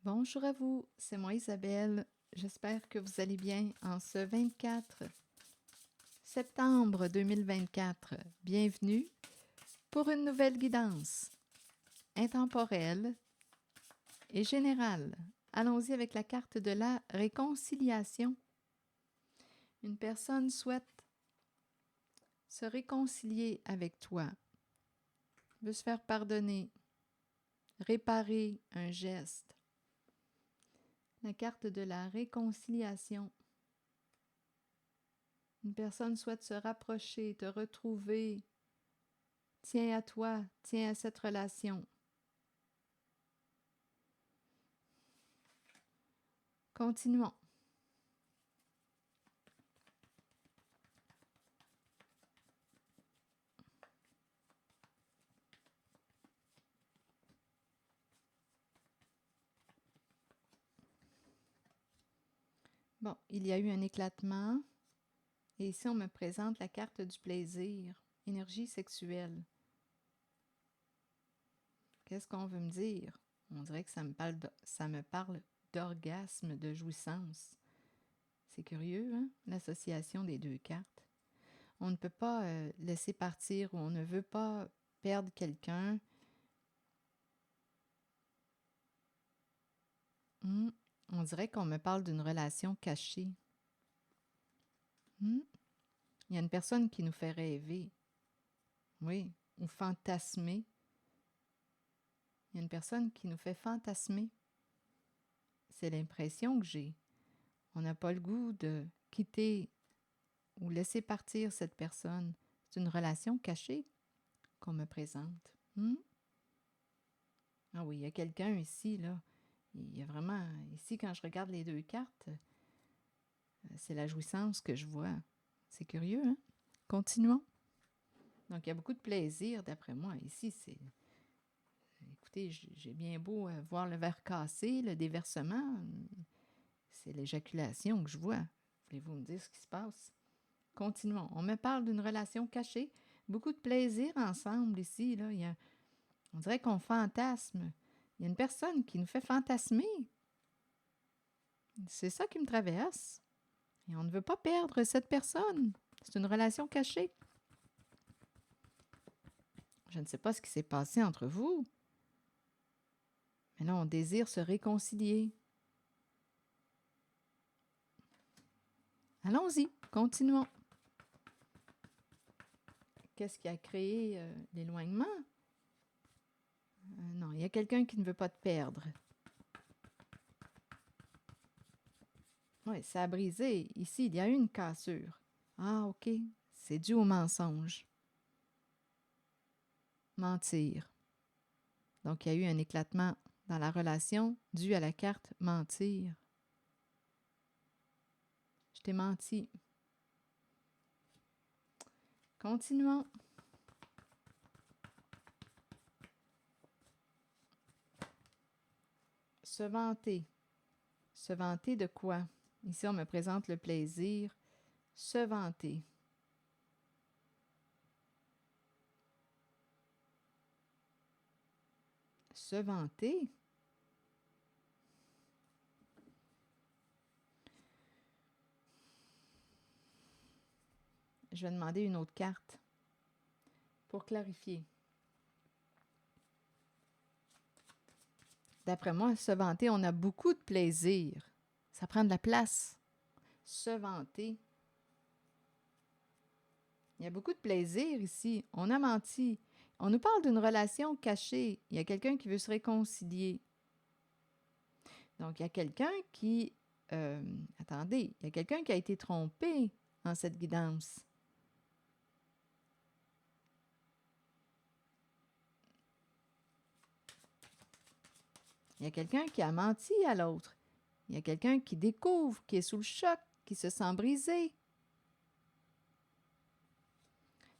Bonjour à vous, c'est moi Isabelle. J'espère que vous allez bien en ce 24 septembre 2024. Bienvenue pour une nouvelle guidance intemporelle et générale. Allons-y avec la carte de la réconciliation. Une personne souhaite se réconcilier avec toi, veut se faire pardonner, réparer un geste. La carte de la réconciliation. Une personne souhaite se rapprocher, te retrouver. Tiens à toi, tiens à cette relation. Continuons. Bon, il y a eu un éclatement. Et ici, on me présente la carte du plaisir, énergie sexuelle. Qu'est-ce qu'on veut me dire? On dirait que ça me parle d'orgasme, de jouissance. C'est curieux, hein? L'association des deux cartes. On ne peut pas laisser partir ou on ne veut pas perdre quelqu'un. On dirait qu'on me parle d'une relation cachée. Il y a une personne qui nous fait rêver. Oui, ou fantasmer. Il y a une personne qui nous fait fantasmer. C'est l'impression que j'ai. On n'a pas le goût de quitter ou laisser partir cette personne. C'est une relation cachée qu'on me présente. Ah oui, il y a quelqu'un ici, là. Il y a vraiment... Ici, quand je regarde les deux cartes, c'est la jouissance que je vois. C'est curieux, hein? Continuons. Donc, il y a beaucoup de plaisir, d'après moi. Ici, c'est... Écoutez, j'ai bien beau voir le verre cassé, le déversement. C'est l'éjaculation que je vois. Voulez-vous me dire ce qui se passe? Continuons. On me parle d'une relation cachée. Beaucoup de plaisir ensemble ici. Là. On dirait qu'on fantasme. Il y a une personne qui nous fait fantasmer. C'est ça qui me traverse. Et on ne veut pas perdre cette personne. C'est une relation cachée. Je ne sais pas ce qui s'est passé entre vous. Mais là, on désire se réconcilier. Allons-y, continuons. Qu'est-ce qui a créé l'éloignement? Non, il y a quelqu'un qui ne veut pas te perdre. Oui, ça a brisé. Ici, il y a eu une cassure. Ah, OK. C'est dû au mensonge. Mentir. Donc, il y a eu un éclatement dans la relation dû à la carte mentir. Je t'ai menti. Continuons. Se vanter. Se vanter de quoi? Ici, on me présente le plaisir. Se vanter. Se vanter? Je vais demander une autre carte pour clarifier. D'après moi, se vanter, on a beaucoup de plaisir. Ça prend de la place. Se vanter. Il y a beaucoup de plaisir ici. On a menti. On nous parle d'une relation cachée. Il y a quelqu'un qui veut se réconcilier. Donc, il y a quelqu'un qui... attendez, il y a quelqu'un qui a été trompé en cette guidance. Il y a quelqu'un qui a menti à l'autre. Il y a quelqu'un qui découvre, qui est sous le choc, qui se sent brisé.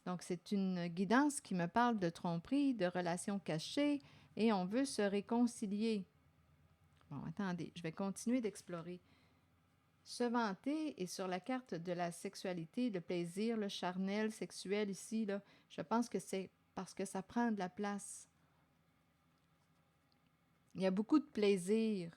Donc, c'est une guidance qui me parle de tromperie, de relations cachées, et on veut se réconcilier. Bon, attendez, je vais continuer d'explorer. Se vanter est sur la carte de la sexualité, le plaisir, le charnel, sexuel ici, là. Je pense que c'est parce que ça prend de la place. Il y a beaucoup de plaisir.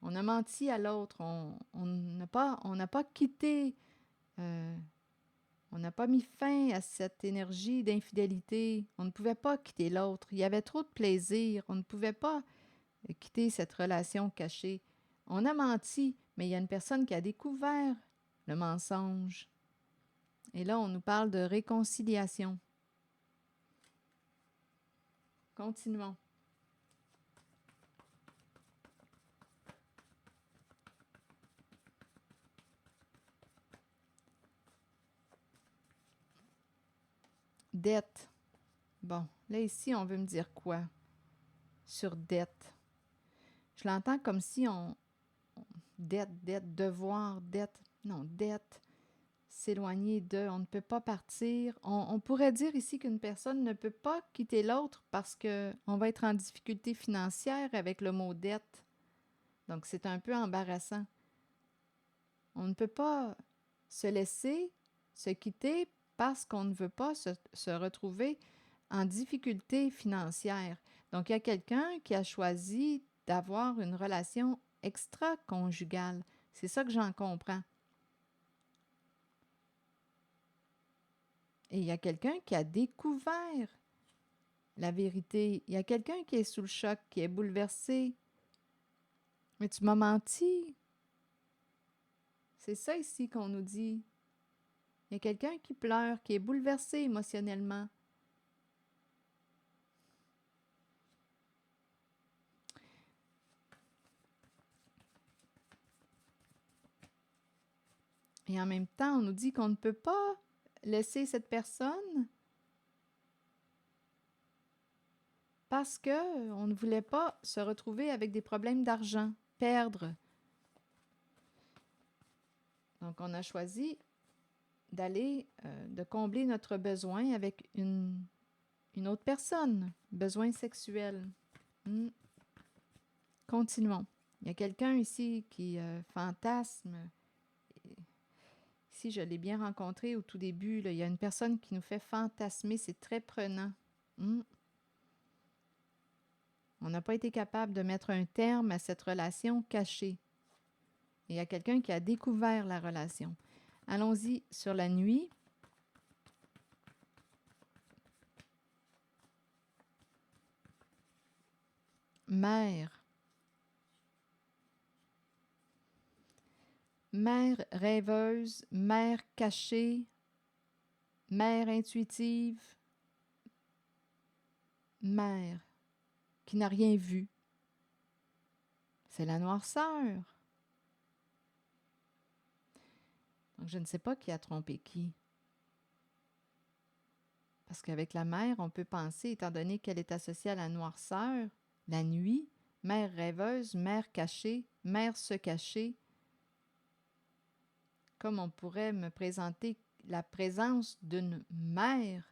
On a menti à l'autre. On n'a pas quitté, on n'a pas mis fin à cette énergie d'infidélité. On ne pouvait pas quitter l'autre. Il y avait trop de plaisir. On ne pouvait pas quitter cette relation cachée. On a menti, mais il y a une personne qui a découvert le mensonge. Et là, on nous parle de réconciliation. Continuons. Dette. Bon, là ici, on veut me dire quoi sur dette? Je l'entends comme si dette, devoir, dette. Non, dette, s'éloigner de, on ne peut pas partir. On pourrait dire ici qu'une personne ne peut pas quitter l'autre parce qu'on va être en difficulté financière avec le mot dette. Donc, c'est un peu embarrassant. On ne peut pas se laisser, se quitter parce qu'on ne veut pas se retrouver en difficulté financière. Donc, il y a quelqu'un qui a choisi d'avoir une relation extra-conjugale. C'est ça que j'en comprends. Et il y a quelqu'un qui a découvert la vérité. Il y a quelqu'un qui est sous le choc, qui est bouleversé. Mais tu m'as menti. C'est ça ici qu'on nous dit. Il y a quelqu'un qui pleure, qui est bouleversé émotionnellement. Et en même temps, on nous dit qu'on ne peut pas laisser cette personne parce qu'on ne voulait pas se retrouver avec des problèmes d'argent, perdre. Donc, on a choisi d'aller, de combler notre besoin avec une autre personne, besoin sexuel. Continuons. Il y a quelqu'un ici qui fantasme. Ici, je l'ai bien rencontré au tout début. Là, il y a une personne qui nous fait fantasmer. C'est très prenant. On n'a pas été capable de mettre un terme à cette relation cachée. Et il y a quelqu'un qui a découvert la relation. Allons-y sur la nuit. Mère. Mère rêveuse, mère cachée, mère intuitive, mère qui n'a rien vu. C'est la noirceur. Donc, je ne sais pas qui a trompé qui. Parce qu'avec la mère, on peut penser, étant donné qu'elle est associée à la noirceur, la nuit, mère rêveuse, mère cachée, mère se cacher, comme on pourrait me présenter la présence d'une mère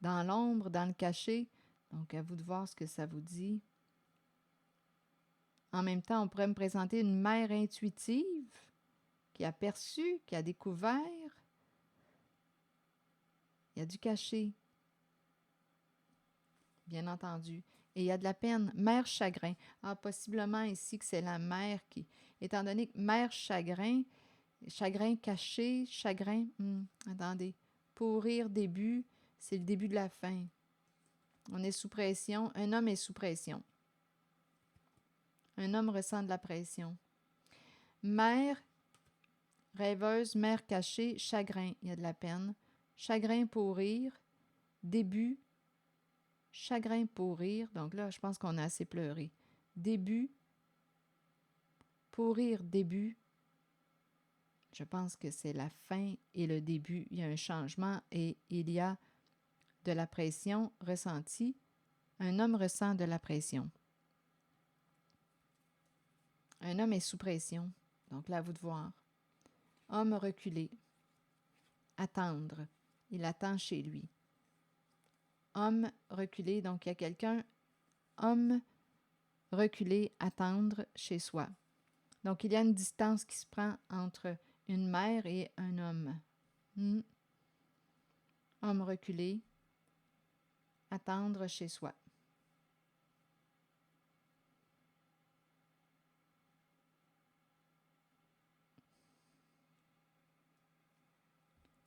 dans l'ombre, dans le cachet. Donc, à vous de voir ce que ça vous dit. En même temps, on pourrait me présenter une mère intuitive qui a perçu, qui a découvert. Il y a du cachet, bien entendu. Et il y a de la peine. Mère chagrin. Ah, possiblement ici que c'est la mère qui... Étant donné que mère chagrin, chagrin caché, chagrin... attendez. Pourrir début, c'est le début de la fin. On est sous pression. Un homme est sous pression. Un homme ressent de la pression. Mère rêveuse, mère cachée, chagrin, il y a de la peine. Chagrin pourrir, début, chagrin pourrir. Donc là, je pense qu'on a assez pleuré. Début, pourrir, début. Je pense que c'est la fin et le début. Il y a un changement et il y a de la pression ressentie. Un homme ressent de la pression. Un homme est sous pression. Donc là, à vous de voir. Homme reculé. Attendre. Il attend chez lui. Homme reculé, donc il y a quelqu'un. Homme reculé, attendre chez soi. Donc il y a une distance qui se prend entre une mère et un homme. Homme reculé, attendre chez soi.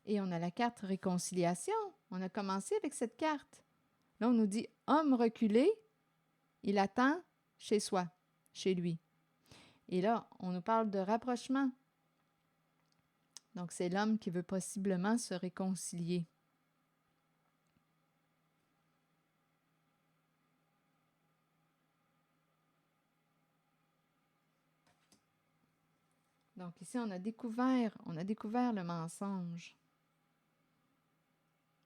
Et on a la carte réconciliation. On a commencé avec cette carte. Là, on nous dit homme reculé, il attend chez soi, chez lui. Et là, on nous parle de rapprochement. Donc, c'est l'homme qui veut possiblement se réconcilier. Donc, ici, on a découvert le mensonge.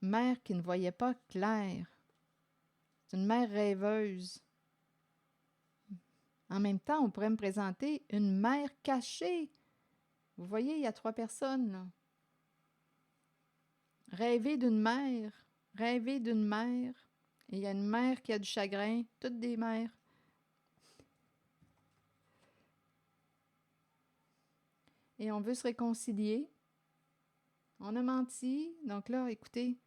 Mère qui ne voyait pas clair. C'est une mère rêveuse. En même temps, on pourrait me présenter une mère cachée. Vous voyez, il y a 3 personnes, là. Rêver d'une mère. Rêver d'une mère. Et il y a une mère qui a du chagrin. Toutes des mères. Et on veut se réconcilier. On a menti. Donc là, écoutez.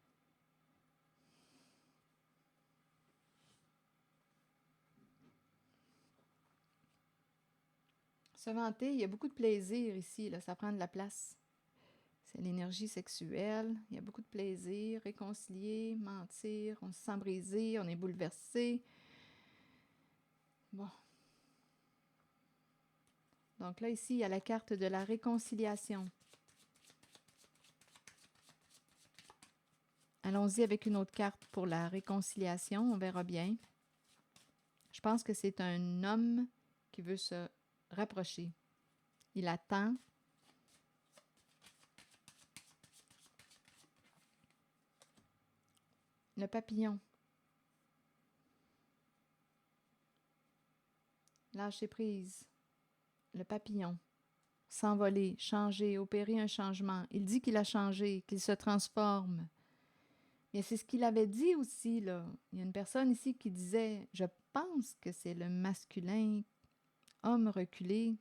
Se vanter, il y a beaucoup de plaisir ici, là, ça prend de la place. C'est l'énergie sexuelle, il y a beaucoup de plaisir, réconcilier, mentir, on se sent brisé, on est bouleversé. Bon. Donc là, ici, il y a la carte de la réconciliation. Allons-y avec une autre carte pour la réconciliation, on verra bien. Je pense que c'est un homme qui veut se rapprocher. Il attend. Le papillon. Lâcher prise. Le papillon. S'envoler, changer, opérer un changement. Il dit qu'il a changé, qu'il se transforme. Mais c'est ce qu'il avait dit aussi, là. Il y a une personne ici qui disait, je pense que c'est le masculin, homme reculé,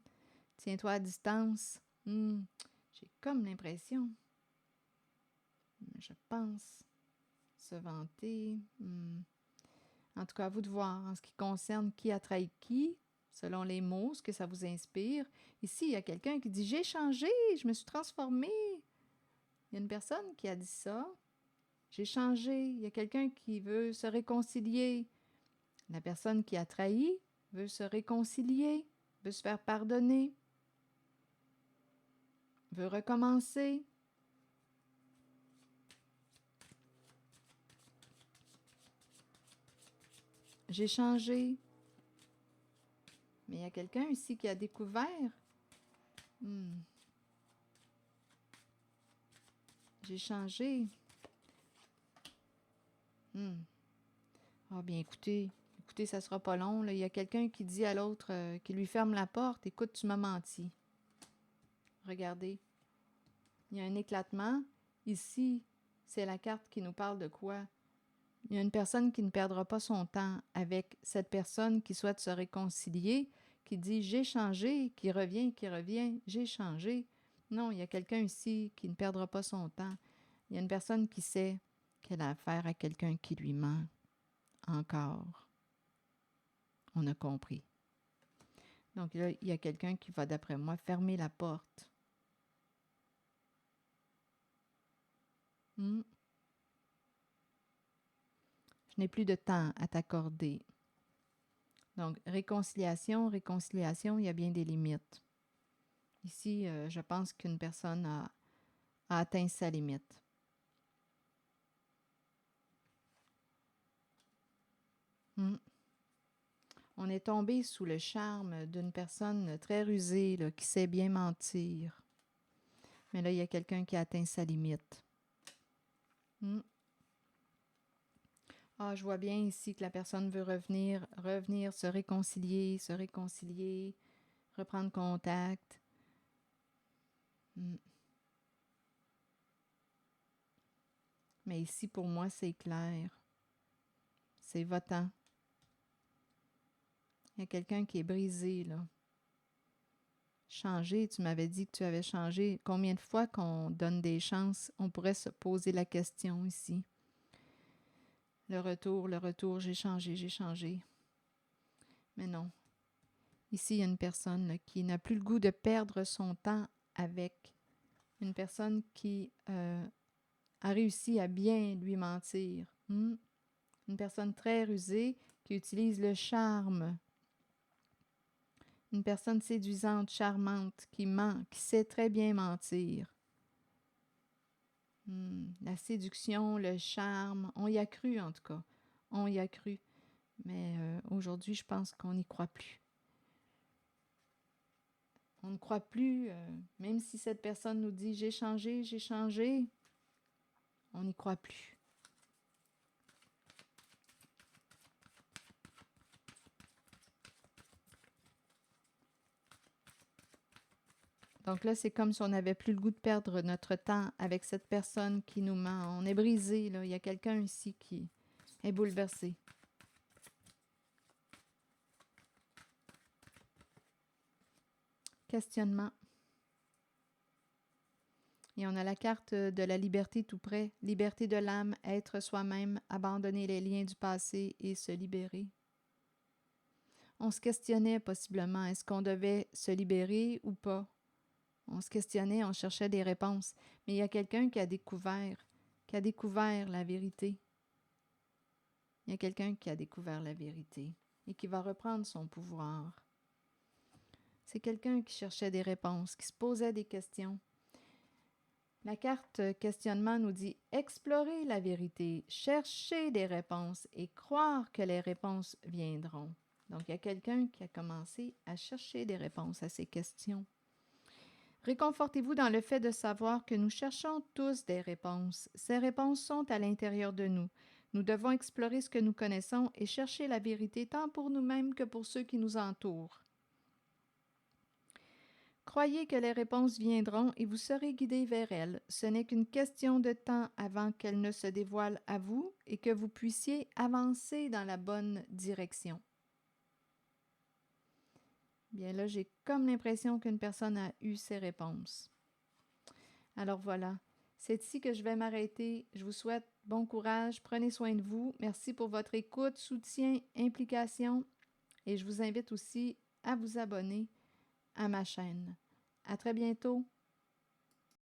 tiens-toi à distance. J'ai comme l'impression. Je pense. Se vanter. En tout cas, à vous de voir en ce qui concerne qui a trahi qui, selon les mots, ce que ça vous inspire. Ici, il y a quelqu'un qui dit « J'ai changé, je me suis transformé ». Il y a une personne qui a dit ça. J'ai changé. Il y a quelqu'un qui veut se réconcilier. La personne qui a trahi veut se réconcilier, veut se faire pardonner, veut recommencer. J'ai changé. Mais il y a quelqu'un ici qui a découvert. J'ai changé. Ah bien, écoutez, ça sera pas long. Là. Il y a quelqu'un qui dit à l'autre, qui lui ferme la porte, « Écoute, tu m'as menti. » Regardez. Il y a un éclatement. Ici, c'est la carte qui nous parle de quoi? Il y a une personne qui ne perdra pas son temps avec cette personne qui souhaite se réconcilier, qui dit « J'ai changé », qui revient, « J'ai changé ». Non, il y a quelqu'un ici qui ne perdra pas son temps. Il y a une personne qui sait qu'elle a affaire à quelqu'un qui lui ment. Encore. On a compris. Donc là, il y a quelqu'un qui va, d'après moi, fermer la porte. Je n'ai plus de temps à t'accorder. Donc, réconciliation, il y a bien des limites. Ici, je pense qu'une personne a atteint sa limite. On est tombé sous le charme d'une personne très rusée, là, qui sait bien mentir. Mais là, il y a quelqu'un qui a atteint sa limite. Ah, je vois bien ici que la personne veut revenir, se réconcilier, reprendre contact. Mais ici, pour moi, c'est clair. C'est votant. Il y a quelqu'un qui est brisé, là. Changer, tu m'avais dit que tu avais changé. Combien de fois qu'on donne des chances, on pourrait se poser la question ici. Le retour, j'ai changé. Mais non. Ici, il y a une personne là, qui n'a plus le goût de perdre son temps avec une personne qui a réussi à bien lui mentir. Une personne très rusée qui utilise le charme. Une personne séduisante, charmante, qui ment, qui sait très bien mentir. La séduction, le charme, on y a cru en tout cas. On y a cru. Mais aujourd'hui, je pense qu'on n'y croit plus. On ne croit plus, même si cette personne nous dit « j'ai changé », on n'y croit plus. Donc là, c'est comme si on n'avait plus le goût de perdre notre temps avec cette personne qui nous ment. On est brisé, là. Il y a quelqu'un ici qui est bouleversé. Questionnement. Et on a la carte de la liberté tout près. Liberté de l'âme, être soi-même, abandonner les liens du passé et se libérer. On se questionnait possiblement, est-ce qu'on devait se libérer ou pas? On se questionnait, on cherchait des réponses. Mais il y a quelqu'un qui a découvert la vérité. Il y a quelqu'un qui a découvert la vérité et qui va reprendre son pouvoir. C'est quelqu'un qui cherchait des réponses, qui se posait des questions. La carte questionnement nous dit « Explorer la vérité, chercher des réponses et croire que les réponses viendront. » Donc, il y a quelqu'un qui a commencé à chercher des réponses à ces questions. Réconfortez-vous dans le fait de savoir que nous cherchons tous des réponses. Ces réponses sont à l'intérieur de nous. Nous devons explorer ce que nous connaissons et chercher la vérité tant pour nous-mêmes que pour ceux qui nous entourent. Croyez que les réponses viendront et vous serez guidés vers elles. Ce n'est qu'une question de temps avant qu'elles ne se dévoilent à vous et que vous puissiez avancer dans la bonne direction. Bien là, j'ai comme l'impression qu'une personne a eu ses réponses. Alors voilà, c'est ici que je vais m'arrêter. Je vous souhaite bon courage, prenez soin de vous. Merci pour votre écoute, soutien, implication. Et je vous invite aussi à vous abonner à ma chaîne. À très bientôt.